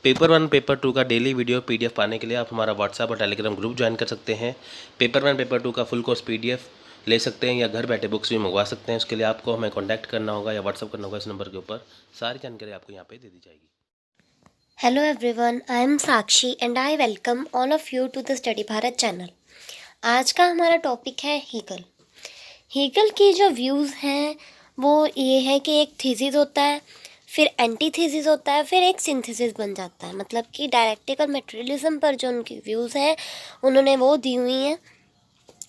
Paper 1 paper 2 का daily video PDF पाने के लिए आप हमारा व्हाट्सएप और टेलीग्राम ग्रुप ज्वाइन कर सकते हैं। पेपर 1 पेपर 2 का फुल कोर्स पीडीएफ ले सकते हैं या घर बैठे बुक्स भी मंगवा सकते हैं। उसके लिए आपको हमें कॉन्टैक्ट करना होगा या व्हाट्सएप करना होगा इस नंबर के ऊपर। सारी जानकारी आपको यहाँ पे दे दी जाएगी। Hello everyone, I am Sakshi and I welcome all of you to the Study Bharat channel। आज का हमारा टॉपिक है हीगल। हीगल की जो व्यूज़ हैं वो ये है कि एक थीसिस होता है, फिर एंटी थीसिस होता है, फिर एक सिंथेसिस बन जाता है। मतलब कि डायलेक्टिकल मटेरियलिज्म पर जो उनकी व्यूज़ हैं उन्होंने वो दी हुई हैं।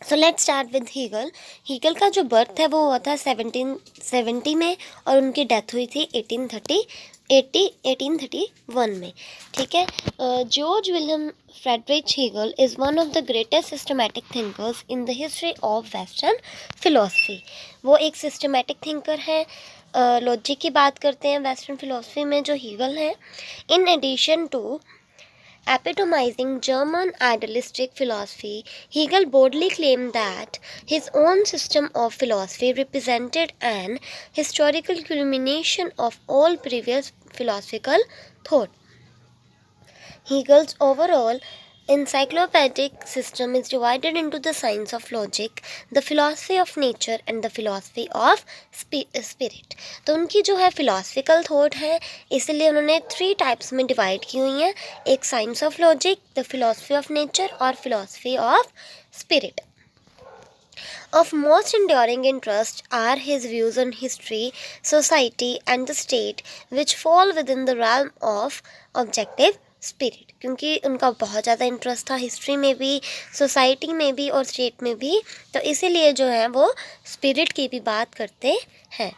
So let's start with Hegel. Hegel का जो बर्थ है वो हुआ था 1770 में और उनकी डेथ हुई थी 1831 में। ठीक है। George William Friedrich Hegel is one of the greatest systematic thinkers in the history of Western philosophy. वो एक सिस्टमैटिक थिंकर है। लॉजिक की बात करते हैं वेस्टर्न फिलोसफी में जो हीगल है। In addition to epitomizing German idealistic philosophy, Hegel boldly claimed that his own system of philosophy represented an historical culmination of all previous philosophical thought. Hegel's overall encyclopedic system is divided into the science of logic, the philosophy of nature and the philosophy of spirit। तो उनकी जो है philosophical thought है, इसलिए उन्होंने 3 types में divide की हुई हैं। एक science of logic, the philosophy of nature और philosophy of spirit. Of most enduring interest are his views on history, society and the state, which fall within the realm of objective spirit. क्योंकि उनका बहुत ज़्यादा interest था history में भी, society में भी और स्टेट में भी, तो इसीलिए जो है वो स्पिरिट की भी बात करते हैं।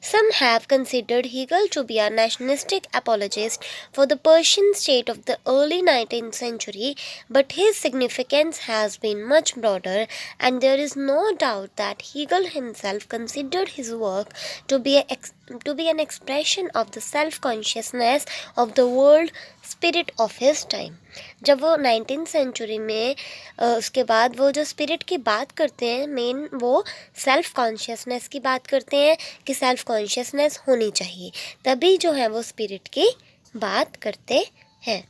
Some have considered Hegel to be a nationalistic apologist for the Persian state of the early 19th century, but his significance has been much broader, and there is no doubt that Hegel himself considered his work to be an expression of the self-consciousness of the world spirit of his time। जब वो 19th century में उसके बाद वो जो spirit की बात करते हैं, मेन वो सेल्फ कॉन्शियसनेस की बात करते हैं कि सेल्फ कॉन्शियसनेस होनी चाहिए, तभी जो है वो स्पिरिट की बात करते हैं।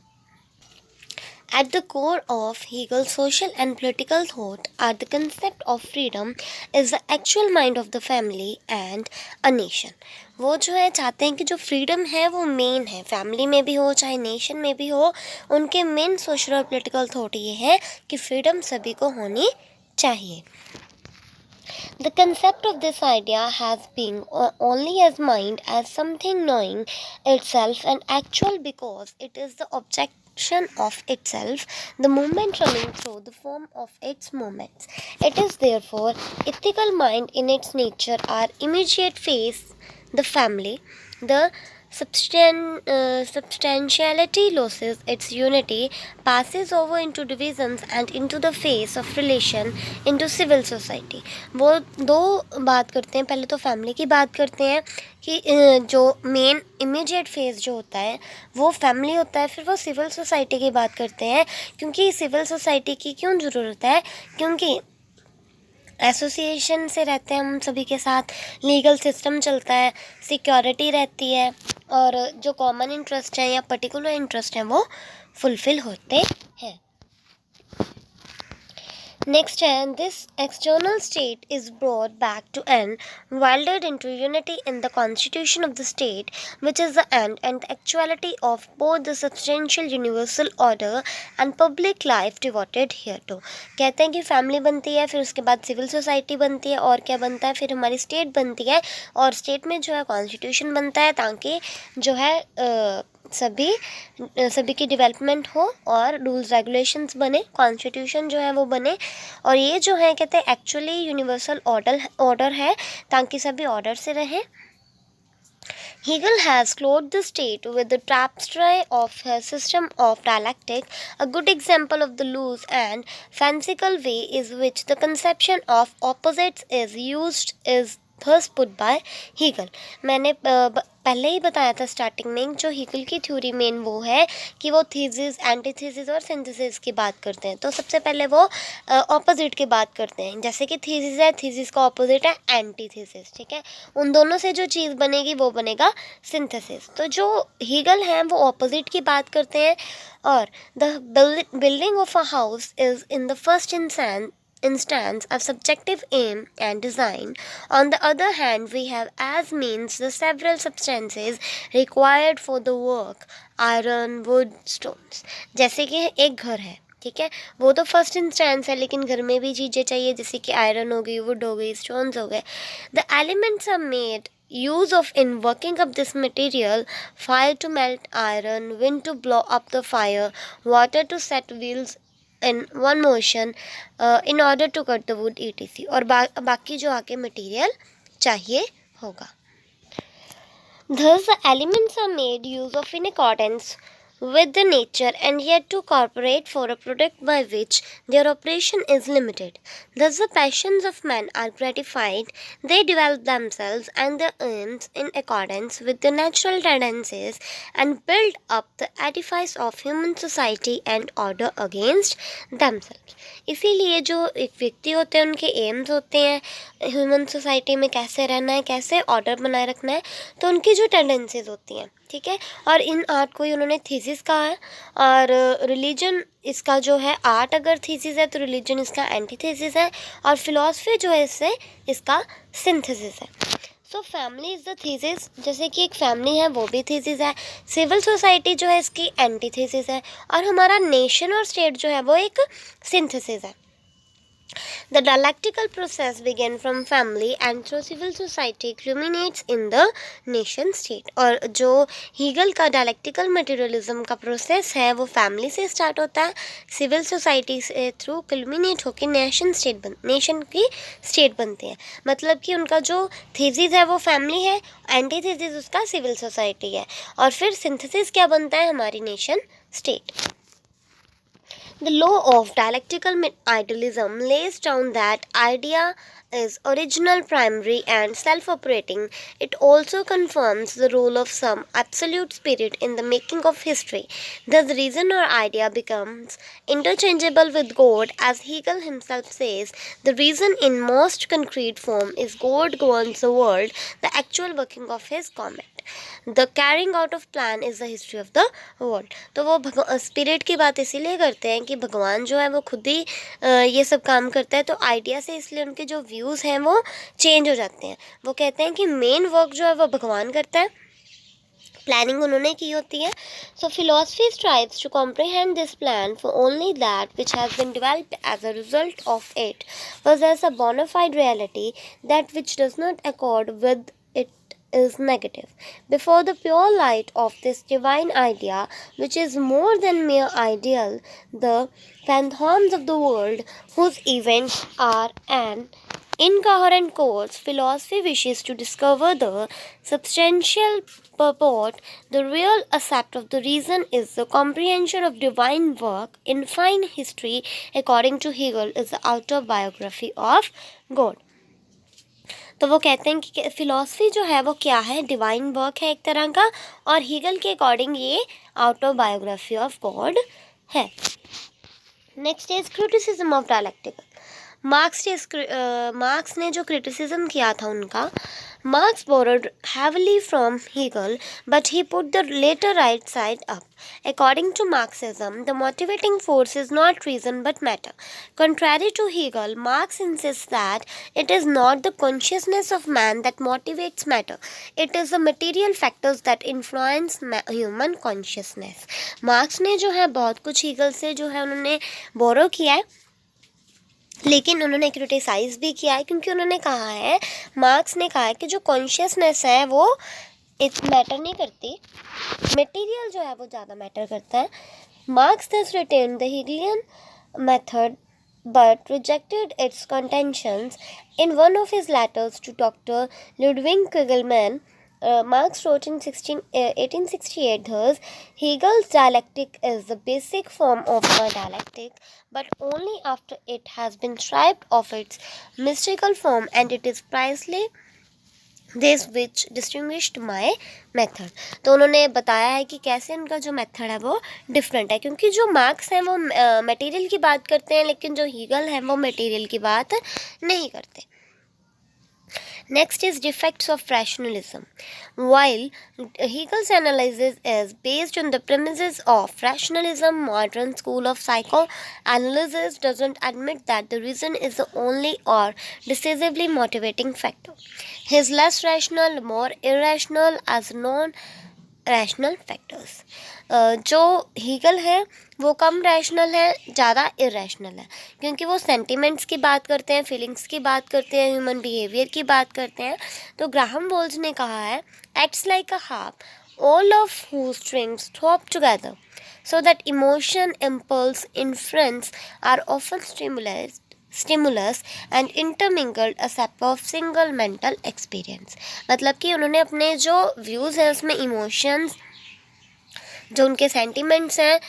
At the core of Hegel's social and political thought are the concept of freedom is the actual mind of the family and a nation। वो जो है चाहते हैं कि जो फ्रीडम है वो मेन है, फैमिली में भी हो चाहे नेशन में भी हो। उनके मेन सोशल और पॉलिटिकल थॉट ये है कि फ्रीडम सभी को होनी चाहिए। The concept of this idea has been only as mind as something knowing itself and actual because it is the objection of itself, the movement running through the form of its movements. It is therefore ethical mind in its nature. Our immediate face, the family, the substantiality loses its unity, passes over into divisions and into the face of relation into civil society। वो दो बात करते हैं। पहले तो family की बात करते हैं कि जो मेन इमीडिएट फेस जो होता है वो फैमिली होता है। फिर वो सिविल सोसाइटी की बात करते हैं, क्योंकि सिविल सोसाइटी की क्यों ज़रूरत है, क्योंकि एसोसिएशन से रहते हैं हम सभी के साथ, लीगल सिस्टम चलता है, सिक्योरिटी रहती है और जो कॉमन इंटरेस्ट है या पर्टिकुलर इंटरेस्ट है वो फुलफ़िल होते हैं। नेक्स्ट है, this external state is brought back to and welded into unity in the constitution of the state, which is the end and the actuality of both the substantial universal order and public life devoted hereto। कहते हैं कि family बनती है, फिर उसके बाद civil society बनती है, और क्या बनता है, फिर हमारी स्टेट बनती है, और स्टेट में जो है कॉन्स्टिट्यूशन बनता है ताकि जो है सभी की डेवलपमेंट हो और रूल्स रेगुलेशंस बने, कॉन्स्टिट्यूशन जो है वो बने। और ये जो है कहते हैं एक्चुअली यूनिवर्सल ऑर्डर है ताकि सभी ऑर्डर से रहें। Hegel has clothed the state with the tapestry of his system of dialectic. A good example of the loose and fanciful way in which the conception of opposites is used is thus put by Hegel। मैंने पहले ही बताया था starting में, जो Hegel की theory main वो है कि वो थीसिस, एंटीथीसिस और सिंथेसिस की बात करते हैं। तो सबसे पहले वो ऑपोजिट की बात करते हैं। जैसे कि थीसिस है, थीसिस का ऑपोजिट है एंटीथीसिस, ठीक है। उन दोनों से जो चीज़ बनेगी वो बनेगा सिंथेसिस। तो जो हीगल हैं वो ऑपोजिट की बात करते हैं। और the building of a house is in the first instance of subjective aim and design. On the other hand, we have as means the several substances required for the work: iron, wood, stones. जैसे कि एक घर है, ठीक है, वो तो first instance है, लेकिन घर में भी चीज़ें चाहिए, जैसे कि आयरन हो गई, वुड हो गई, स्टोन्स हो गए. The elements are made use of in working up this material: fire to melt iron, wind to blow up the fire, water to set wheels in one motion, in order to cut the wood, etc. और बाकी जो आके material चाहिए होगा. Thus the elements are made use of in accordance with the nature and yet to cooperate for a product by which their operation is limited. Thus the passions of men are gratified, they develop themselves and their aims in accordance with the natural tendencies and build up the edifice of human society and order against themselves. इसीलिए जो एक व्यक्ति होते हैं उनके AIIMS होते हैं human society में कैसे रहना है, कैसे ऑर्डर बनाए रखना है, तो उनकी जो टेंडेंसीज होती हैं, ठीक है. और इन आर्ट को ही उन्होंने थीसिस कहा है. और रिलीजन इसका जो है, आर्ट अगर थीसिस है तो रिलीजन इसका एंटीथीसिस है, और फिलॉसफी जो है इसका सिंथेसिस है. So family is the thesis, जैसे कि एक फैमिली है वो भी थीसिस है. सिविल सोसाइटी जो है इसकी एंटीथीसिस है, और हमारा नेशन और स्टेट जो है वो एक सिंथेसिस है. The dialectical process began from family and through civil society culminates in the nation state. और जो हीगल का डायलेक्टिकल मटेरियलिज्म का प्रोसेस है वो फैमिली से स्टार्ट होता है, सिविल सोसाइटी से थ्रू कल्मिनेट होकर नेशन की स्टेट बनती है. मतलब कि उनका जो थीसिस है वो फैमिली है, एंटी थीसिस उसका सिविल सोसाइटी है, और फिर सिंथेसिस क्या बनता है, हमारी nation state. The law of dialectical idealism lays down that idea is original, primary, and self-operating. It also confirms the role of some absolute spirit in the making of history. Thus, reason or idea becomes interchangeable with God, as Hegel himself says, the reason in most concrete form is God governs the world, the actual working of his comet. The carrying out of plan is the history of the world. तो वो spirit की बात इसीलिए करते हैं कि भगवान जो है वो खुद ही ये सब काम करता है, तो आइडिया से इसलिए उनके जो व्यूज़ हैं वो चेंज हो जाते हैं. वो कहते हैं कि मेन वर्क जो है वो भगवान करता है, प्लानिंग उन्होंने की होती है. So philosophy strives to comprehend this plan, for only that which has been developed as a result of it was as a bona fide reality, that which does not accord with it is negative. Before the pure light of this divine idea, which is more than mere ideal, the phantoms of the world, whose events are an incoherent course, philosophy wishes to discover the substantial purport. The real accept of the reason is the comprehension of divine work in fine history, according to Hegel, is the autobiography of God. तो वो कहते हैं कि philosophy जो है वो क्या है, डिवाइन वर्क है एक तरह का, और हीगल के अकॉर्डिंग ये ऑटोबायोग्राफी ऑफ गॉड है. Next is criticism of dialectical. Marks ने जो क्रिटिसिज्म किया था उनका, Marx borrowed heavily from Hegel, but he put the later right side up. According to Marxism, the motivating force is not reason but matter. Contrary to Hegel, Marx insists that it is not the consciousness of man that motivates matter. It is the material factors that influence human consciousness. Marx ने जो है बहुत कुछ Hegel से जो है उन्होंने borrow किया है, लेकिन उन्होंने क्रिटिसाइज़ भी किया है, क्योंकि उन्होंने कहा है, मार्क्स ने कहा है कि जो कॉन्शियसनेस है वो मैटर नहीं करती, मटेरियल जो है वो ज़्यादा मैटर करता है. Marks thus retained the Hegelian method but rejected its contentions. In one of his letters to Dr. Ludwig Kugelmann, Marx wrote in 1868, thus, Hegel's dialectic is the basic form of a dialectic, but only after it has been stripped of its mystical form, and it is precisely this which distinguished my method. तो उन्होंने बताया है कि कैसे उनका जो method है वो डिफरेंट है, क्योंकि जो मार्क्स हैं वो मटेरियल की बात करते हैं, लेकिन जो हीगल हैं वो मटेरियल की बात नहीं करते। Next is defects of rationalism. While Hegel's analysis is based on the premises of rationalism, modern school of psychoanalysis doesn't admit that the reason is the only or decisively motivating factor. He is less rational, more irrational as non-rational factors. जो Hegel है वो कम rational है, ज़्यादा irrational है, क्योंकि वो sentiments की बात करते हैं, फीलिंग्स की बात करते हैं, ह्यूमन बिहेवियर की बात करते हैं। तो ग्राहम बोल्स ने कहा है, acts like a harp all of whose strings throb together so that emotion, impulse, inference are often stimulus and intermingled a set of single mental experience। मतलब कि उन्होंने अपने जो व्यूज़ हैं उसमें इमोशंस, जो उनके सेंटिमेंट्स हैं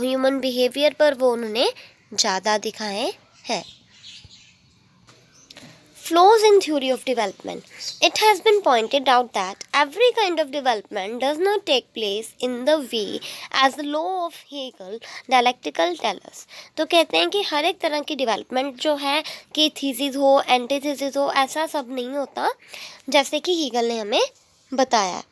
ह्यूमन बिहेवियर पर, वो उन्होंने ज़्यादा दिखाए हैं। Flaws in theory of development. It has been pointed out that every kind of development does not take place in the way as the law of Hegel dialectical tells us। तो कहते हैं कि हर एक तरह की डेवलपमेंट जो है कि थीसिस हो, एंटीथीसिस हो, ऐसा सब नहीं होता जैसे कि हीगल ने हमें बताया।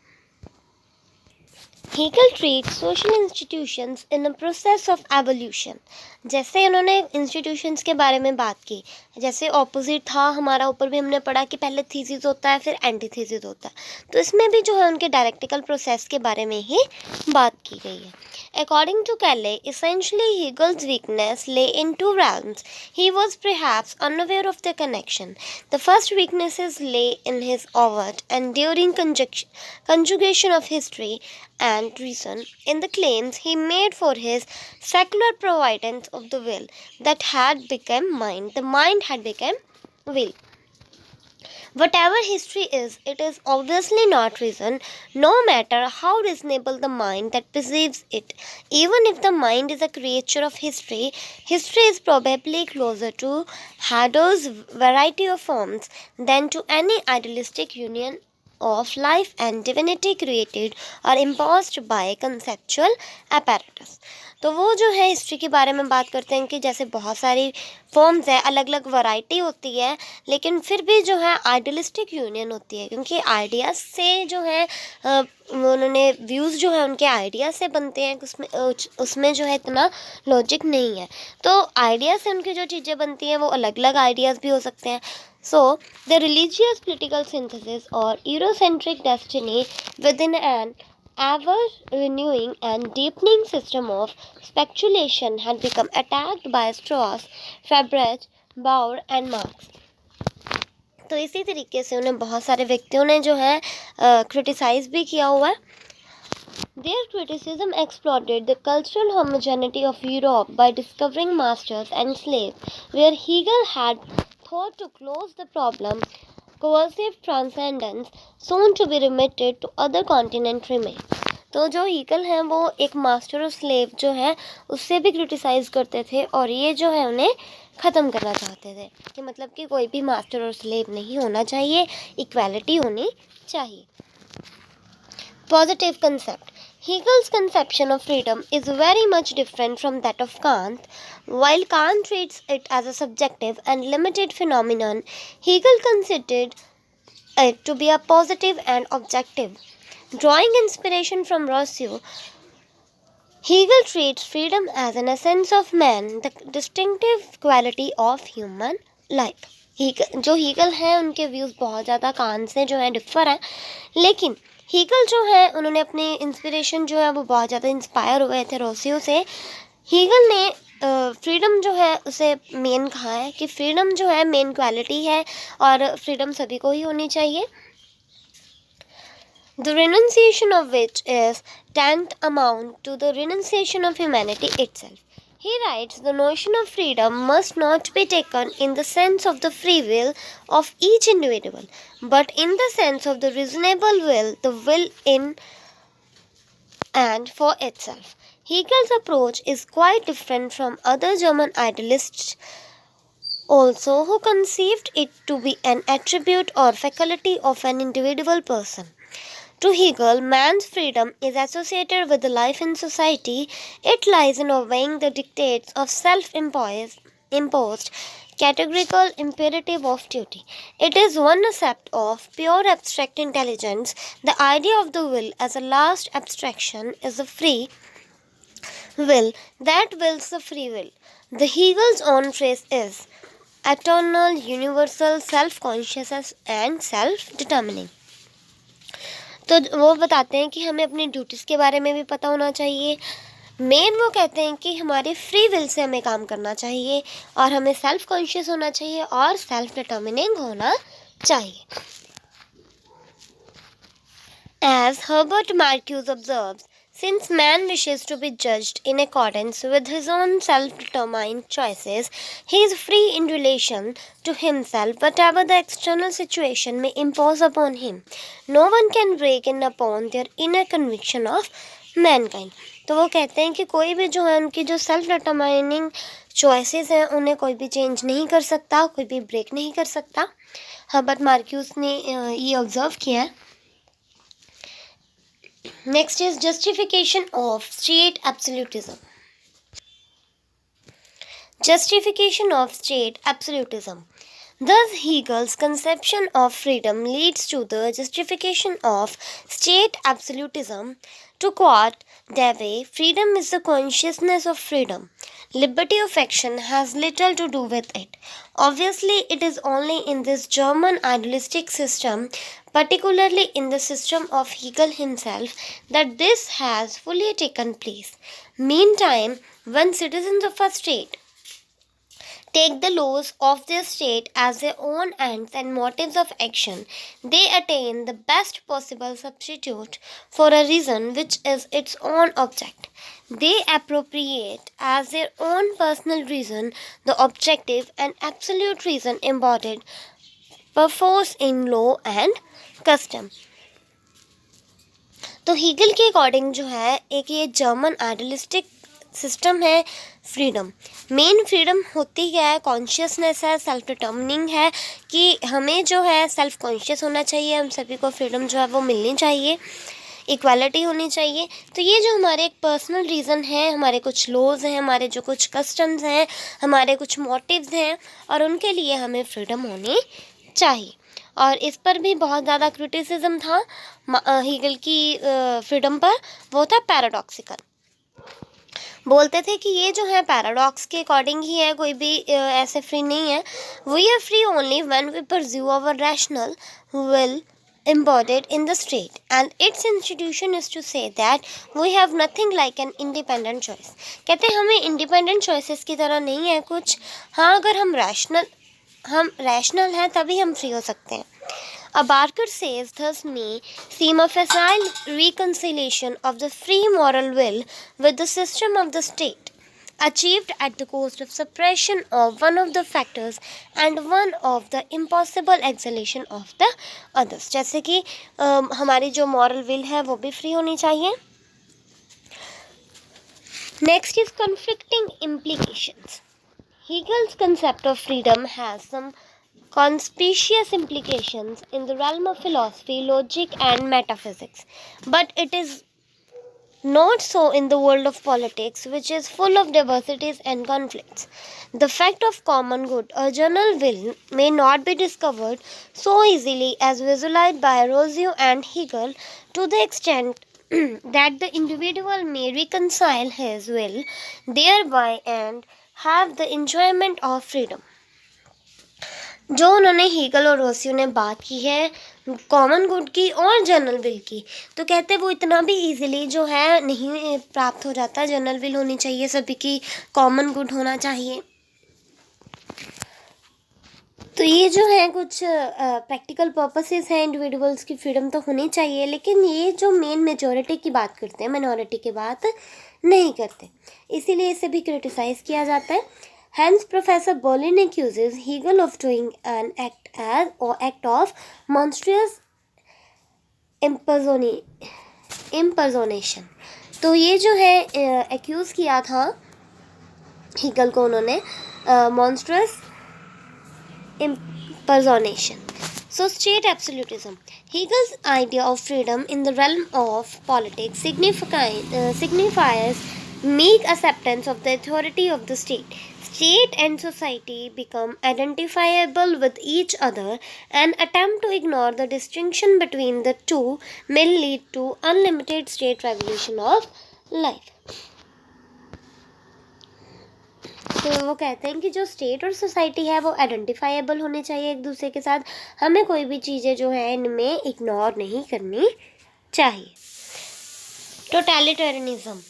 Hegel treats social institutions in a process of evolution। जैसे उन्होंने इंस्टीट्यूशंस के बारे में बात की, जैसे ऑपोजिट था हमारा, ऊपर भी हमने पढ़ा कि पहले थीसिस होता है फिर एंटीथीसिस होता है, तो इसमें भी जो है उनके डायलेक्टिकल प्रोसेस के बारे में ही बात की गई है। According to Kelly, essentially Hegel's weakness lay in two realms. He was perhaps unaware of the connection. The first weaknesses lay in his overt and enduring conjugation of history and reason in the claims he made for his secular providence of the will that had become mind. The mind had become will. Whatever history is, it is obviously not reason, no matter how reasonable the mind that perceives it. Even if the mind is a creature of history, history is probably closer to Hegel's variety of forms than to any idealistic union of life and divinity created or imposed by conceptual apparatus। तो वो जो है history के बारे में बात करते हैं कि जैसे बहुत सारी फॉर्म्स है, अलग अलग वैरायटी होती है, लेकिन फिर भी जो है आइडियलिस्टिक यूनियन होती है, क्योंकि आइडियाज़ से जो है उन्होंने व्यूज़ जो है उनके आइडिया से बनते हैं, उसमें जो है इतना लॉजिक नहीं है। तो आइडिया से उनकी जो चीज़ें बनती हैं वो अलग अलग आइडियाज़ भी हो सकते हैं। So, the religious political synthesis or Eurocentric destiny within an ever-renewing and deepening system of speculation had become attacked by Strauss, Fabre, Bauer and Marx। तो इसी तरीके से उन्हें बहुत सारे व्यक्तियों ने जो है क्रिटिसाइज भी किया हुआ है। Their criticism exploited the cultural homogeneity of Europe by discovering masters and slaves, where Hegel had thought to close the problem, coercive transcendence, soon to be remitted to other continent remains। तो जो Hegel हैं वो एक master और slave जो है उससे भी क्रिटिसाइज करते थे, और ये जो है उन्हें ख़त्म करना चाहते थे कि मतलब कि कोई भी मास्टर और स्लेव नहीं होना चाहिए, इक्वालिटी होनी चाहिए। Positive concept. Hegel's conception of freedom is very much different from that of Kant. While Kant treats it as a subjective and limited phenomenon, Hegel considered it to be a positive and objective. Drawing inspiration from Rousseau, Hegel treats freedom as an essence of man, the distinctive quality of human life। जो Hegel हैं उनके views बहुत ज़्यादा can't say जो है differ हैं, लेकिन Hegel जो है उन्होंने अपनी इंस्पिरेशन जो है वो बहुत ज़्यादा इंस्पायर हुए थे रोसियो से। हीगल ने फ्रीडम जो है उसे मेन कहा है कि फ्रीडम जो है मेन क्वालिटी है और फ्रीडम सभी को ही होनी चाहिए। The renunciation of which is tantamount to the renunciation of humanity itself। He writes, the notion of freedom must not be taken in the sense of the free will of each individual, but in the sense of the reasonable will, the will in and for itself। Hegel's approach is quite different from other German idealists also who conceived it to be an attribute or faculty of an individual person. To Hegel, man's freedom is associated with the life in society. It lies in obeying the dictates of self-imposed categorical imperative of duty. It is one aspect of pure abstract intelligence. The idea of the will as a last abstraction is a free will that wills the free will. The Hegel's own phrase is eternal, universal, self-conscious and self-determining. तो वो बताते हैं कि हमें अपनी duties के बारे में भी पता होना चाहिए. मेन वो कहते हैं कि हमारे फ्री विल से हमें काम करना चाहिए और हमें सेल्फ कॉन्शियस होना चाहिए और सेल्फ डिटर्मिनिंग होना चाहिए. As Herbert Marcuse observes, since man wishes to be judged in accordance with his own self-determined choices, he is free in relation to himself, whatever the external situation may impose upon him. No one can break in upon their inner conviction of mankind. तो वो कहते हैं कि कोई भी जो है उनकी जो सेल्फ डिटरमाइनिंग चॉइसेस हैं उन्हें कोई भी चेंज नहीं कर सकता, कोई भी ब्रेक नहीं कर सकता. हर्बर्ट मार्क्यूस ने ये ऑब्जर्व किया है. Next is justification of state absolutism. Justification of state absolutism. Thus, Hegel's conception of freedom leads to the justification of state absolutism. To quote Dewey, freedom is the consciousness of freedom. Liberty of action has little to do with it. Obviously, it is only in this German idealistic system, particularly in the system of Hegel himself, that this has fully taken place. Meantime, when citizens of a state take the laws of their state as their own ends and motives of action, they attain the best possible substitute for a reason which is its own object. They appropriate as their own personal reason the objective and absolute reason embodied perforce in law and custom. तो Hegel के according जो है एक ये German idealistic system है. Freedom, main freedom होती क्या है? कॉन्शियसनेस है, सेल्फ डिटर्मिनिंग है कि हमें जो है सेल्फ कॉन्शियस होना चाहिए, हम सभी को फ्रीडम जो है वो मिलनी चाहिए, इक्वालिटी होनी चाहिए. तो ये जो हमारे एक पर्सनल रीज़न है, हमारे कुछ लॉज हैं, हमारे जो कुछ कस्टम्स हैं, हमारे कुछ मोटिव्स हैं और उनके लिए हमें फ्रीडम होनी चाहिए. और इस पर भी बहुत ज़्यादा क्रिटिसिज्म था हीगल की फ्रीडम पर. वो था पैराडॉक्सिकल. बोलते थे कि ये जो है पैराडॉक्स के अकॉर्डिंग ही है, कोई भी ऐसे फ्री नहीं है. We are free only when we pursue our rational will embodied in the state and its institution is to say that we have nothing like an independent choice. कहते हैं हमें इंडिपेंडेंट चॉइसेस की तरह नहीं है कुछ. हाँ, अगर हम रैशनल हैं तभी हम फ्री हो सकते हैं. A Barker says, thus may seem a facile reconciliation of the free moral will with the system of the state, achieved at the cost of suppression of one of the factors and one of the impossible exhalation of the others. जैसे कि हमारी जो moral will है वो भी free होनी चाहिए. Next is conflicting implications. Hegel's concept of freedom has some conspicuous implications in the realm of philosophy, logic and metaphysics, but it is not so in the world of politics, which is full of diversities and conflicts. The fact of common good, a general will, may not be discovered so easily as visualized by Rousseau and Hegel, to the extent that the individual may reconcile his will thereby and have the enjoyment of freedom. जो उन्होंने Hegel और Rocio ने बात की है common good की और general will की, तो कहते हैं वो इतना भी इजीली जो है नहीं प्राप्त हो जाता. जनरल विल होनी चाहिए सभी की, कॉमन गुड होना चाहिए. तो ये जो है कुछ प्रैक्टिकल पर्पसेस हैं. इंडिविजुअल्स की फ्रीडम तो होनी चाहिए, लेकिन ये जो मेन मेजॉरिटी की बात करते हैं, माइनॉरिटी की बात नहीं करते, इसीलिए इसे भी क्रिटिसाइज़ किया जाता है. Hence, Professor Berlin accuses Hegel of doing an act of monstrous impersonation. तो ये जो है एक्यूज़ किया था हीगल को उन्होंने monstrous impersonation. So, state absolutism. Hegel's idea of freedom in the realm of politics signifies meek acceptance of the authority of the state. State and society become identifiable with each other. An attempt to ignore the distinction between the two may lead to unlimited state regulation of life. तो वो कहते हैं कि जो state और society है वो identifiable होने चाहिए एक दूसरे के साथ. हमें कोई भी चीज़ें जो है इनमें इग्नोर नहीं करनी चाहिए. Totalitarianism.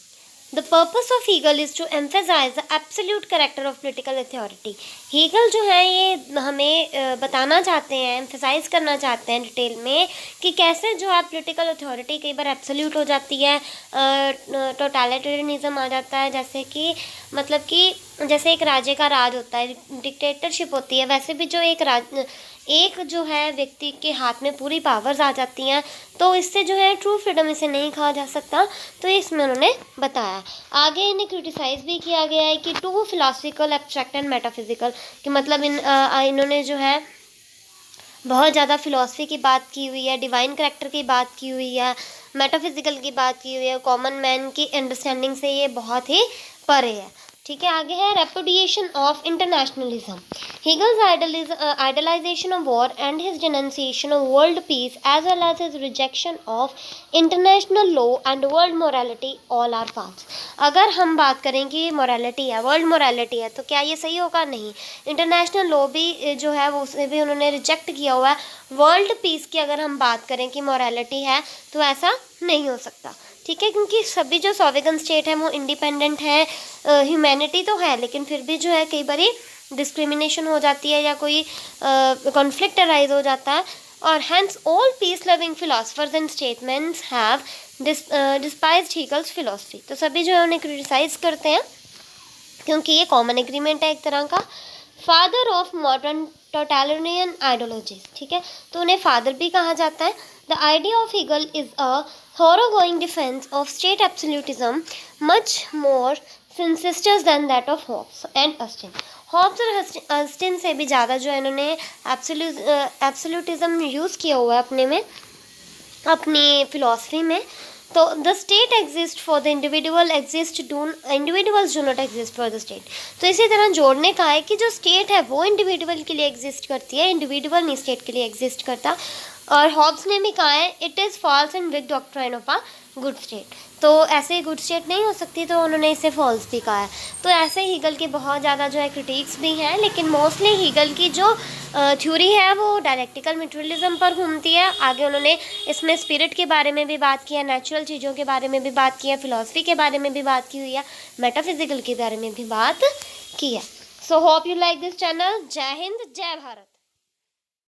The purpose of Hegel is to emphasize the absolute character of political authority. Hegel जो है ये हमें बताना चाहते हैं, emphasize करना चाहते हैं डिटेल में कि कैसे जो है political authority कई बार absolute हो जाती है, totalitarianism आ जाता है, जैसे कि मतलब कि जैसे एक राज्य का राज होता है, डिक्टेटरशिप होती है, वैसे भी जो एक जो है व्यक्ति के हाथ में पूरी पावर्स आ जाती हैं, तो इससे जो है ट्रू फ्रीडम इसे नहीं कहा जा सकता. तो इसमें उन्होंने बताया. आगे इन्हें क्रिटिसाइज भी किया गया है कि too philosophical abstract and metaphysical, कि मतलब इन्होंने जो है बहुत ज़्यादा फिलॉसफी की बात की हुई है, डिवाइन करैक्टर की बात की हुई है, मेटाफिजिकल की बात की हुई है, कॉमन मैन की अंडरस्टैंडिंग से ये बहुत ही परे है. ठीक है, आगे है repudiation of internationalism. Hegel's idolization of war and his denunciation of world peace as well as his rejection of international law and world morality all are false. अगर हम बात करें कि morality है, world morality है, तो क्या ये सही होगा? नहीं. इंटरनेशनल लॉ भी जो है वो उसे भी उन्होंने रिजेक्ट किया हुआ है. वर्ल्ड पीस की अगर हम बात करें कि morality है तो ऐसा नहीं हो सकता. ठीक है, क्योंकि सभी जो सॉवरेन स्टेट है वो इंडिपेंडेंट है, ह्यूमैनिटी तो है, लेकिन फिर भी जो है कई बार डिस्क्रिमिनेशन हो जाती है या कोई कॉन्फ्लिक्ट अराइज हो जाता है. और hence all peace loving philosophers and statements have despised Hegel's philosophy. तो सभी जो है उन्हें क्रिटिसाइज करते हैं क्योंकि ये कॉमन एग्रीमेंट है एक तरह का. Father of modern totalitarian ideologies. ठीक है, तो उन्हें फादर भी कहा जाता है. The idea of Hegel is a thoroughgoing defense of state absolutism, much more sincere than that of Hobbes and Austin. Hobbes और Austin से भी ज़्यादा जो है इन्होंने absolutism यूज़ किया हुआ है अपनी फिलॉसफी में. तो the state exist for the individual individuals do not exist for the state. तो इसी तरह जोड़ने का है कि जो स्टेट है वो इंडिविजुअल के लिए एग्जिस्ट करती है, इंडिविजुअल नहीं स्टेट के लिए एग्जिस्ट करता. और हॉब्स ने भी कहा है it is false and wicked doctrine of a good state. तो ऐसे गुड स्टेट नहीं हो सकती, तो उन्होंने इसे फॉल्स भी कहा है. तो ऐसे हीगल के बहुत ज़्यादा जो है क्रिटिक्स भी हैं, लेकिन मोस्टली हीगल की जो थ्योरी है वो डायलेक्टिकल मटेरियलिज्म पर घूमती है. आगे उन्होंने इसमें स्पिरिट के बारे में भी बात की है, नेचुरल चीज़ों के बारे में भी बात की है, फिलॉसफी के बारे में भी बात की हुई है, मेटाफिजिकल के बारे में भी बात की है. So hope you like this channel. जय हिंद, जय भारत.